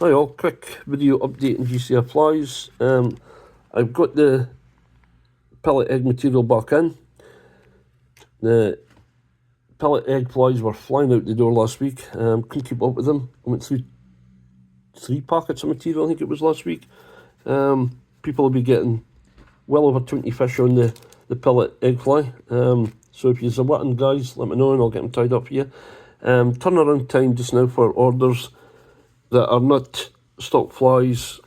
Hi all, quick video update on GCFflies. I've got the pellet egg material back in. The pellet egg flies were flying out the door last week. Couldn't keep up with them. I went through 3 packets of material, I think it was last week. People will be getting well over 20 fish on the pellet egg fly. So if you're wanting, guys, let me know and I'll get them tied up for you. Turnaround time just now for orders that are not stock flies,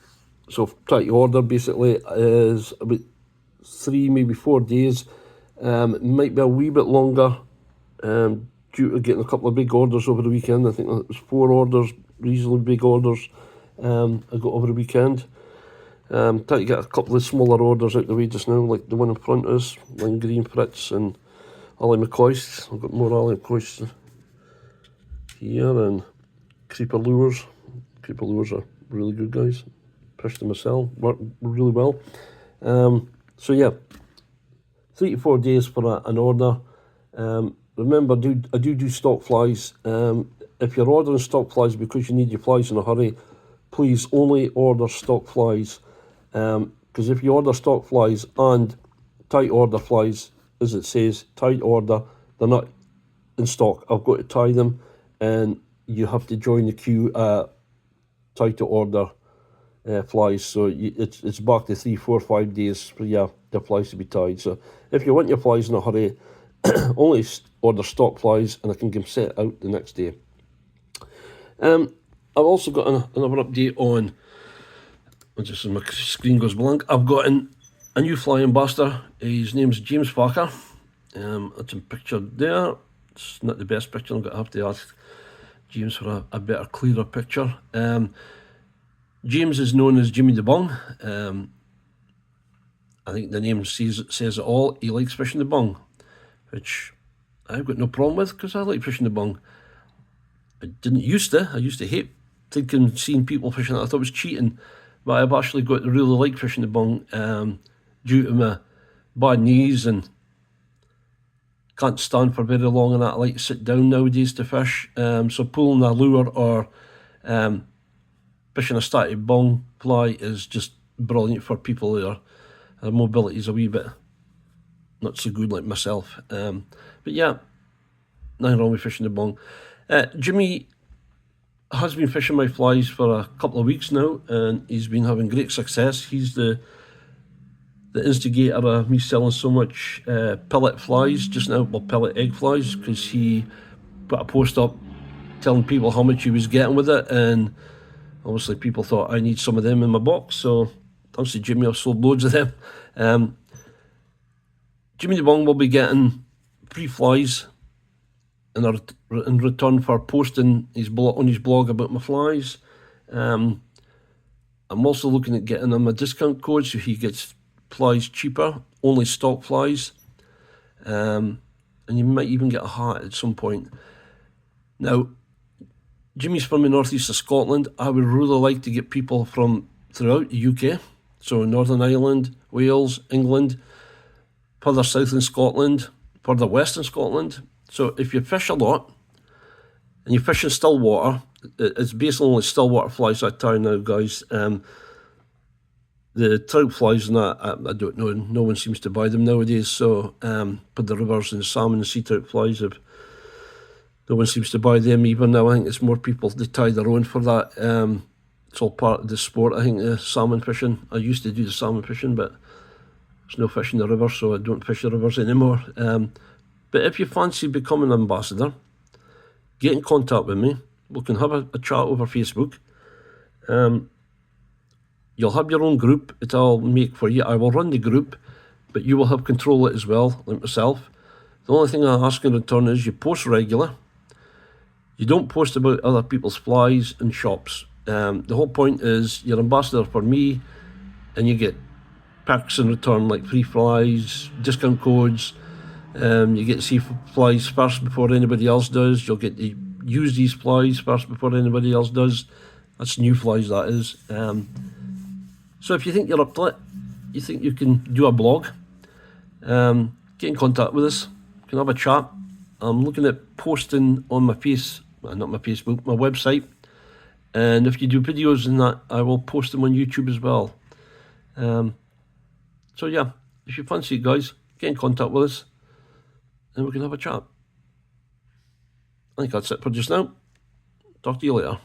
so try to order basically, is about 3, maybe 4 days. It might be a wee bit longer due to getting a couple of big orders over the weekend. I think it was 4 orders, reasonably big orders I got over the weekend. Try to get a couple of smaller orders out the way just now, like the one in front of us, Line Green Fritz and Ally McCoist. I've got more Ally McCoist here, and Creeper Lures. Creeper Lures are really good, guys. Fished them myself, work really well. So yeah, 3 to 4 days for an order. Remember, I do stock flies. If you're ordering stock flies because you need your flies in a hurry, please only order stock flies. Because if you order stock flies and tight order flies, as it says, tight order, they're not in stock. I've got to tie them, and you have to join the queue tight to order flies. So it's back to 3, 4, 5 days for the flies to be tied. So if you want your flies in a hurry, only order stock flies, and I can get them set out the next day. I've also got another update on, just as my screen goes blank, I've got a new fly ambassador. His name's James Farker. That's a picture there. It's not the best picture. I'm going to have to ask James for a better, clearer picture. James is known as Jimmy the Bung. I think the name says it all. He likes fishing the bung, which I've got no problem with, because I like fishing the bung. I used to hate seeing people fishing it. I thought it was cheating, but I've actually got to really like fishing the bung due to my bad knees and can't stand for very long, and I like to sit down nowadays to fish. So pulling a lure or fishing a static bung fly is just brilliant for people who their mobility is a wee bit not so good like myself. But yeah, nothing wrong with fishing the bung. Jimmy has been fishing my flies for a couple of weeks now, and he's been having great success. He's the instigator of me selling so much pellet flies just now, well, pellet egg flies, because he put a post up telling people how much he was getting with it, and obviously people thought I need some of them in my box, so thanks to Jimmy, I've sold loads of them. Jimmy the Bung will be getting free flies in return for posting on his blog about my flies. I'm also looking at getting him a discount code so he gets flies cheaper, only stock flies, and you might even get a hat at some point. Now, Jimmy's from the northeast of Scotland. I would really like to get people from throughout the UK, so Northern Ireland, Wales, England, further south in Scotland, further west in Scotland. So if you fish a lot and you fish in still water, it's basically only still water flies I tie now, guys. The trout flies and that, I don't know, no one seems to buy them nowadays, so but the rivers and salmon and sea trout flies, no one seems to buy them even now. I think it's more people, they tie their own for that. It's all part of the sport, I think, the salmon fishing. I used to do the salmon fishing, but there's no fish in the river, so I don't fish the rivers anymore. But if you fancy becoming an ambassador, get in contact with me. We can have a chat over Facebook. You'll have your own group that I'll make for you. I will run the group, but you will have control of it as well, like myself. The only thing I ask in return is you post regular. You don't post about other people's flies and shops. The whole point is you're ambassador for me, and you get perks in return, like free flies, discount codes. You get to see flies first before anybody else does. You'll get to use these flies first before anybody else does. That's new flies, that is. So if you think you're up to it, you think you can do a blog, get in contact with us. We can have a chat. I'm looking at posting on my not my Facebook, my website, And if you do videos in that, I will post them on YouTube as well. So yeah, if you fancy it, guys, get in contact with us and we can have a chat. I think that's it for just now. Talk to you later.